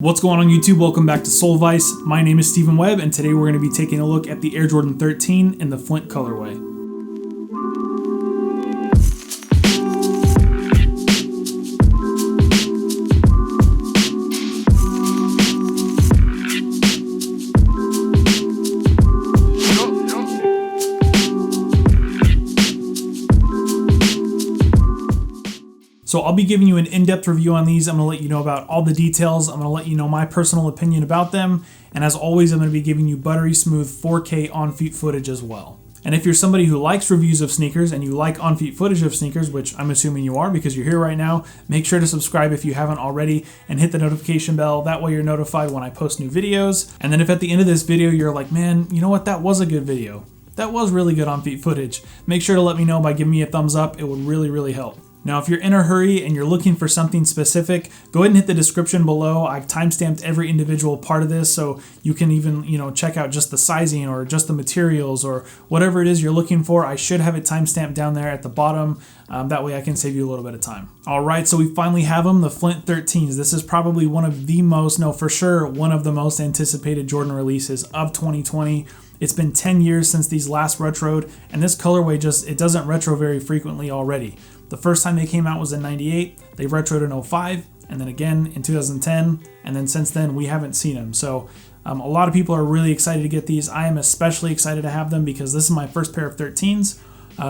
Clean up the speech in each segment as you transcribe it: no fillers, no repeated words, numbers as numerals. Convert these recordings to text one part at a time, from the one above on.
What's going on YouTube? Welcome back to Soul Vice. My name is Stephen Webb, and today we're going to be taking a look at the Air Jordan 13 in the Flint colorway. So I'll be giving you an in-depth review on these. I'm going to let you know about all the details. I'm going to let you know my personal opinion about them. And as always, I'm going to be giving you buttery smooth 4K on-feet footage as well. And if you're somebody who likes reviews of sneakers and you like on-feet footage of sneakers, which I'm assuming you are because you're here right now, make sure to subscribe if you haven't already and hit the notification bell. That way you're notified when I post new videos. And then if at the end of this video you're like, man, you know what, that was a good video. That was really good on-feet footage. Make sure to let me know by giving me a thumbs up. It would really help. Now, if you're in a hurry and you're looking for something specific, go ahead and hit the description below. I've timestamped every individual part of this, so you can even, check out just the sizing or just the materials or whatever it is you're looking for. I should have it timestamped down there at the bottom. That way I can save you a little bit of time. All right, so we finally have them, the Flint 13s. This is probably one of the most, for sure, one of the most anticipated Jordan releases of 2020. It's been 10 years since these last retroed, and this colorway it doesn't retro very frequently already. The first time they came out was in 98, they retroed in 05, and then again in 2010, and then since then we haven't seen them. So a lot of people are really excited to get these. I am especially excited to have them because this is my first pair of 13s.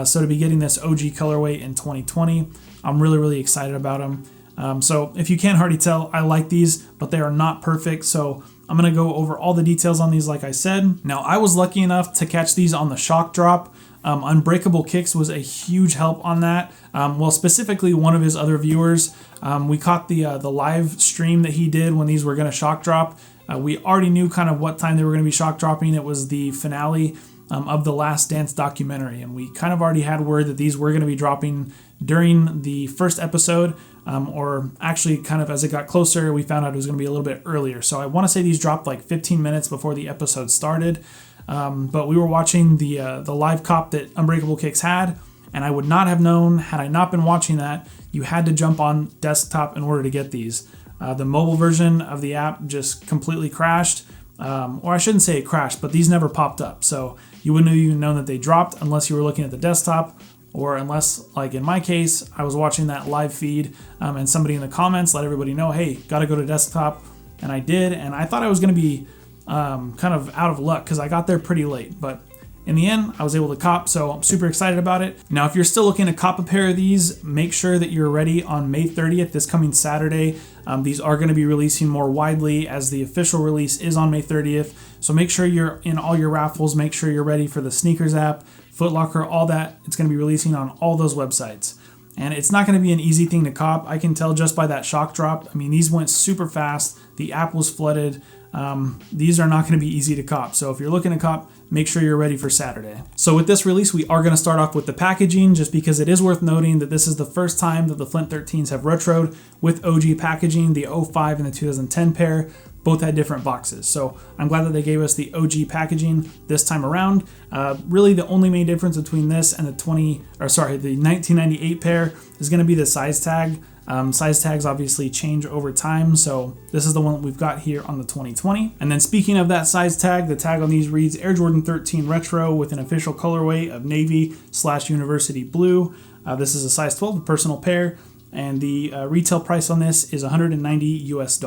So to be getting this OG colorway in 2020, I'm really excited about them. So if you can't already tell, I like these, but they are not perfect. So I'm going to go over all the details on these like I said. Now, I was lucky enough to catch these on the shock drop. Unbreakable Kicks was a huge help on that. Well, specifically one of his other viewers. We caught the live stream that he did when these were going to shock drop. We already knew kind of what time they were going to be shock dropping. It was the finale of the Last Dance documentary, and we kind of already had word that these were going to be dropping during the first episode, or actually kind of as it got closer, we found out it was going to be a little bit earlier. So I want to say these dropped like 15 minutes before the episode started. But we were watching the live cop that Unbreakable Kicks had, and I would not have known had I not been watching that. You had to jump on desktop in order to get these. The mobile version of the app just completely crashed, or I shouldn't say it crashed, but these never popped up. So you wouldn't have even known that they dropped unless you were looking at the desktop, or unless, like in my case, I was watching that live feed and somebody in the comments let everybody know, hey, gotta go to desktop, and I did, and I thought I was going to be kind of out of luck because I got there pretty late, but in the end I was able to cop, so I'm super excited about it. Now, if you're still looking to cop a pair of these, make sure that you're ready on May 30th, this coming Saturday. These are going to be releasing more widely as the official release is on May 30th, so make sure you're in all your raffles. Make sure you're ready for the sneakers app, Foot Locker, all that. It's going to be releasing on all those websites. And it's not going to be an easy thing to cop. I can tell just by that shock drop. I mean, these went super fast. The app was flooded. These are not going to be easy to cop. So if you're looking to cop, make sure you're ready for Saturday. So with this release, we are going to start off with the packaging, just because it is worth noting that this is the first time that the Flint 13s have retroed with OG packaging. The 05 and the 2010 pair both had different boxes. So I'm glad that they gave us the OG packaging this time around. Really the only main difference between this and the 1998 pair is going to be the size tag. Size tags obviously change over time, so this is the one that we've got here on the 2020. And then speaking of that size tag, the tag on these reads Air Jordan 13 Retro with an official colorway of navy/university blue. This is a size 12, a personal pair, and the retail price on this is $190 US.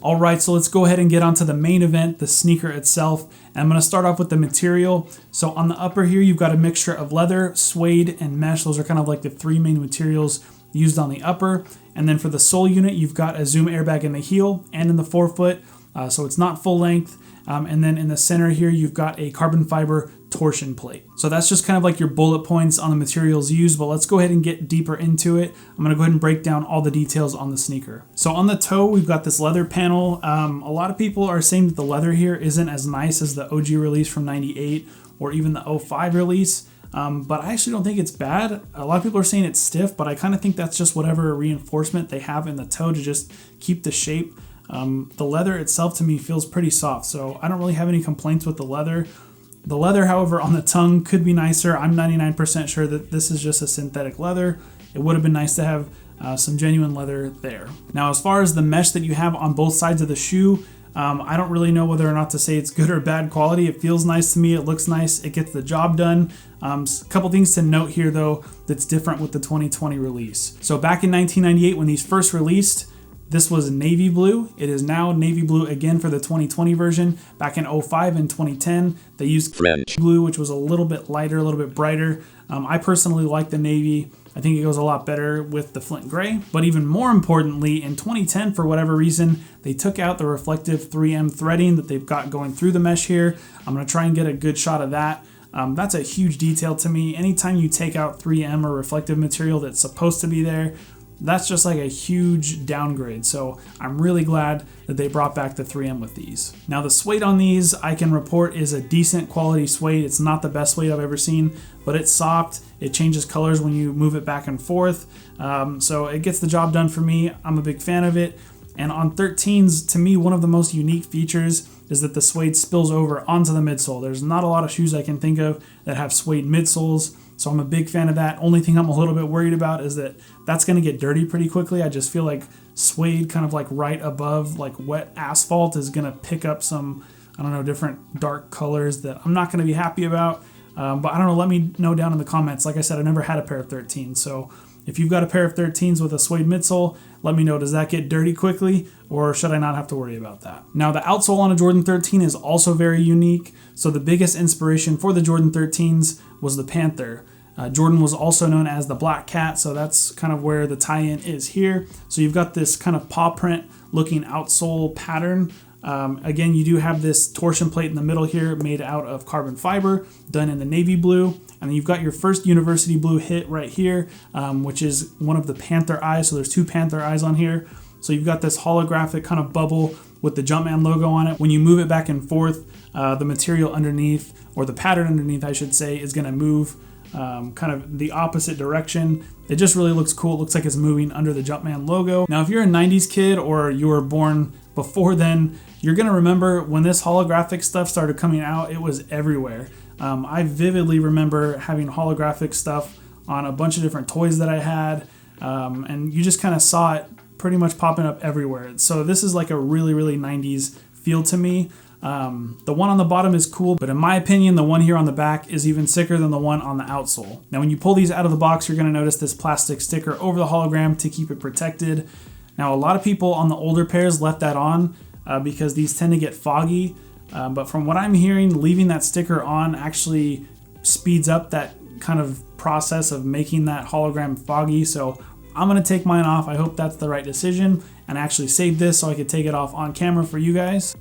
All right, so let's go ahead and get onto the main event, the sneaker itself. And I'm going to start off with the material. So on the upper here, you've got a mixture of leather, suede, and mesh. Those are kind of like the three main materials used on the upper. And then for the sole unit, you've got a Zoom airbag in the heel and in the forefoot, so it's not full length. And then in the center here, you've got a carbon fiber torsion plate. So that's just kind of like your bullet points on the materials used, but let's go ahead and get deeper into it. I'm gonna go ahead and break down all the details on the sneaker. So on the toe, we've got this leather panel. A lot of people are saying that the leather here isn't as nice as the OG release from 98 or even the 05 release. But I actually don't think it's bad. A lot of people are saying it's stiff, but I kind of think that's just whatever reinforcement they have in the toe to just keep the shape. The leather itself to me feels pretty soft, so I don't really have any complaints with the leather. The leather, however, on the tongue could be nicer. I'm 99% sure that this is just a synthetic leather. It would have been nice to have some genuine leather there. Now, as far as the mesh that you have on both sides of the shoe, I don't really know whether or not to say it's good or bad quality. It feels nice to me. It looks nice. It gets the job done. A couple things to note here, though, that's different with the 2020 release. So back in 1998, when these first released, this was navy blue. It is now navy blue again for the 2020 version. Back in 05 and 2010, they used French blue, which was a little bit lighter, a little bit brighter. I personally like the navy. I think it goes a lot better with the Flint gray. But even more importantly, in 2010, for whatever reason, they took out the reflective 3M threading that they've got going through the mesh here. I'm gonna try and get a good shot of that. That's a huge detail to me. Anytime you take out 3M or reflective material that's supposed to be there, that's just like a huge downgrade. So I'm really glad that they brought back the 3M with these. Now the suede on these, I can report, is a decent quality suede. It's not the best suede I've ever seen, but it's soft. It changes colors when you move it back and forth. So it gets the job done for me. I'm a big fan of it. And on 13s, to me, one of the most unique features is that the suede spills over onto the midsole. There's not a lot of shoes I can think of that have suede midsoles. So I'm a big fan of that. Only thing I'm a little bit worried about is that that's going to get dirty pretty quickly. I just feel like suede kind of like right above like wet asphalt is going to pick up some, I don't know, different dark colors that I'm not going to be happy about. But I don't know, let me know down in the comments. Like I said, I never had a pair of 13s. So if you've got a pair of 13s with a suede midsole, let me know, does that get dirty quickly or should I not have to worry about that? Now the outsole on a Jordan 13 is also very unique. So the biggest inspiration for the Jordan 13s was the Panther. Jordan was also known as the Black Cat, so that's kind of where the tie-in is here. So you've got this kind of paw print looking outsole pattern. Again, you do have this torsion plate in the middle here made out of carbon fiber, done in the navy blue. And then you've got your first university blue hit right here, which is one of the Panther eyes. So there's two Panther eyes on here. So you've got this holographic kind of bubble with the Jumpman logo on it. When you move it back and forth, the material underneath, or the pattern underneath, I should say, is gonna move kind of the opposite direction. It just really looks cool. It looks like it's moving under the Jumpman logo. Now, if you're a 90s kid or you were born before then, you're gonna remember when this holographic stuff started coming out, it was everywhere. I vividly remember having holographic stuff on a bunch of different toys that I had, and you just kind of saw it pretty much popping up everywhere. So this is like a really, really 90s feel to me. The one on the bottom is cool, but in my opinion, the one here on the back is even sicker than the one on the outsole. Now, when you pull these out of the box, you're gonna notice this plastic sticker over the hologram to keep it protected. Now, a lot of people on the older pairs left that on because these tend to get foggy. But from what I'm hearing, leaving that sticker on actually speeds up that kind of process of making that hologram foggy. So I'm gonna take mine off. I hope that's the right decision and actually save this so I could take it off on camera for you guys.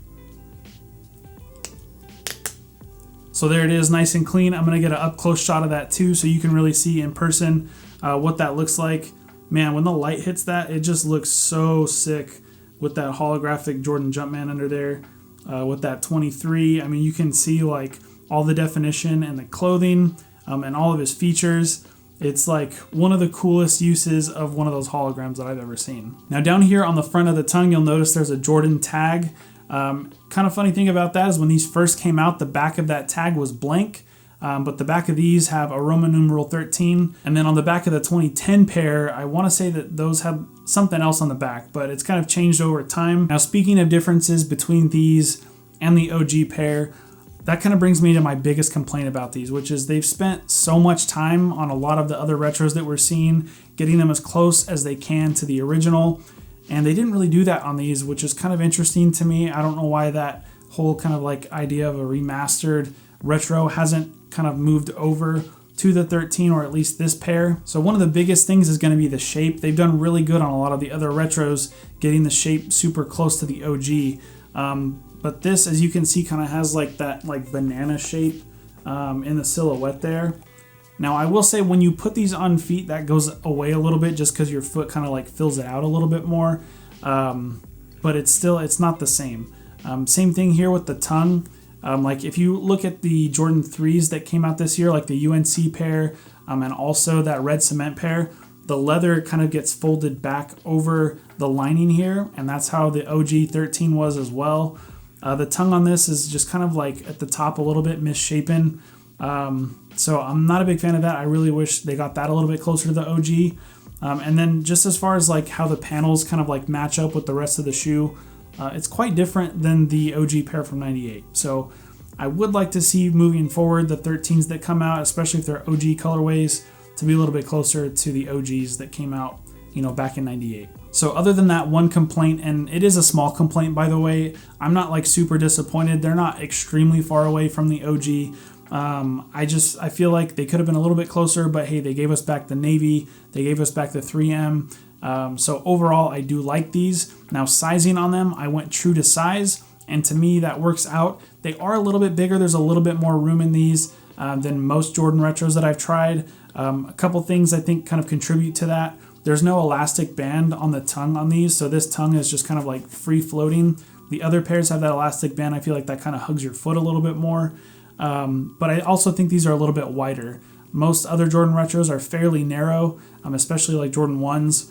So there it is, nice and clean. I'm gonna get an up close shot of that too so you can really see in person what that looks like. Man, when the light hits that, it just looks so sick with that holographic Jordan Jumpman under there. With that 23, I mean, you can see like all the definition and the clothing and all of his features. It's like one of the coolest uses of one of those holograms that I've ever seen. Now down here on the front of the tongue, you'll notice there's a Jordan tag. Kind of funny thing about that is when these first came out, the back of that tag was blank. But the back of these have a Roman numeral 13. And then on the back of the 2010 pair, I want to say that those have something else on the back, but it's kind of changed over time. Now, speaking of differences between these and the OG pair, that kind of brings me to my biggest complaint about these, which is they've spent so much time on a lot of the other retros that we're seeing, getting them as close as they can to the original. And they didn't really do that on these, which is kind of interesting to me. I don't know why that whole kind of like idea of a remastered retro hasn't kind of moved over to the 13, or at least this pair. So one of the biggest things is going to be the shape. They've done really good on a lot of the other retros, getting the shape super close to the OG. But this, as you can see, kind of has like that like banana shape in the silhouette there. Now I will say when you put these on feet, that goes away a little bit just because your foot kind of like fills it out a little bit more. But it's not the same. Same thing here with the tongue. Like if you look at the Jordan 3s that came out this year, like the UNC pair and also that red cement pair, the leather kind of gets folded back over the lining here, and that's how the OG 13 was as well. The tongue on this is just kind of like at the top a little bit misshapen. So I'm not a big fan of that. I really wish they got that a little bit closer to the OG. And then just as far as like how the panels kind of like match up with the rest of the shoe, it's quite different than the OG pair from 98. So I would like to see moving forward the 13s that come out, especially if they're OG colorways, to be a little bit closer to the OGs that came out, you know, back in 98. So other than that one complaint, and it is a small complaint by the way, I'm not like super disappointed. They're not extremely far away from the OG. I feel like they could have been a little bit closer, but hey, they gave us back the navy, they gave us back the 3M. So overall, I do like these. Now sizing on them, I went true to size, and to me that works out. They are a little bit bigger. There's a little bit more room in these than most Jordan Retros that I've tried. A couple things I think kind of contribute to that. There's no elastic band on the tongue on these, so this tongue is just kind of like free floating. The other pairs have that elastic band. I feel like that kind of hugs your foot a little bit more. But I also think these are a little bit wider. Most other Jordan Retros are fairly narrow, especially like Jordan 1s.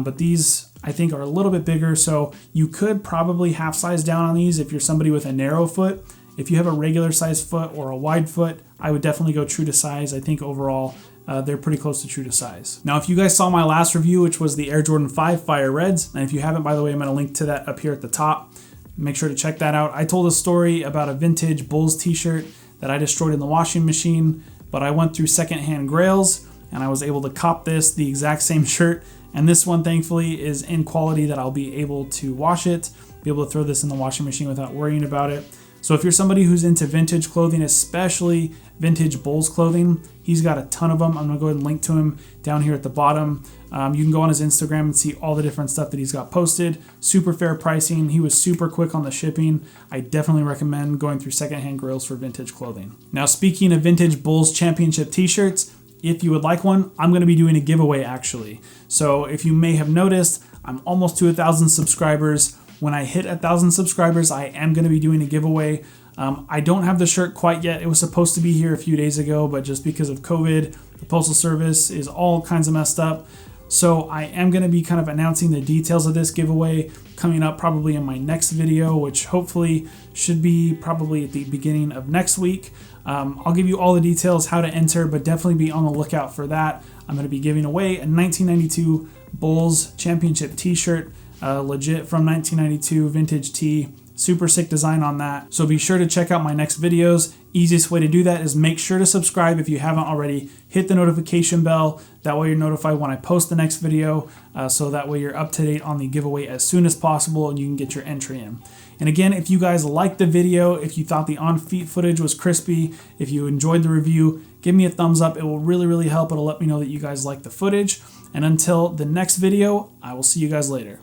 But these I think are a little bit bigger, so you could probably half size down on these if you're somebody with a narrow foot. If you have a regular size foot or a wide foot, I would definitely go true to size. I think overall they're pretty close to true to size. Now, if you guys saw my last review, which was the Air Jordan 5 Fire Reds, and if you haven't, by the way, I'm going to link to that up here at the top. Make sure to check that out. I told a story about a vintage Bulls t-shirt that I destroyed in the washing machine, but I went through secondhand grails and I was able to cop this, the exact same shirt. And this one, thankfully, is in quality that I'll be able to wash it, be able to throw this in the washing machine without worrying about it. So if you're somebody who's into vintage clothing, especially vintage Bulls clothing, he's got a ton of them. I'm gonna go ahead and link to him down here at the bottom. You can go on his Instagram and see all the different stuff that he's got posted. Super fair pricing. He was super quick on the shipping. I definitely recommend going through secondhand grails for vintage clothing. Now, speaking of vintage Bulls championship t-shirts, if you would like one, I'm going to be doing a giveaway actually. So if you may have noticed, I'm almost to 1,000 subscribers. When I hit 1,000 subscribers, I am going to be doing a giveaway. I don't have the shirt quite yet. It was supposed to be here a few days ago, but just because of COVID, the Postal Service is all kinds of messed up. So I am going to be kind of announcing the details of this giveaway coming up probably in my next video, which hopefully should be probably at the beginning of next week. I'll give you all the details how to enter, but definitely be on the lookout for that. I'm going to be giving away a 1992 Bulls championship t-shirt, legit from 1992 vintage tee. Super sick design on that. So be sure to check out my next videos. Easiest way to do that is make sure to subscribe if you haven't already. Hit the notification bell. That way you're notified when I post the next video. So that way you're up to date on the giveaway as soon as possible and you can get your entry in. And again, if you guys liked the video, if you thought the on-feet footage was crispy, if you enjoyed the review, give me a thumbs up. It will really, really help. It'll let me know that you guys like the footage. And until the next video, I will see you guys later.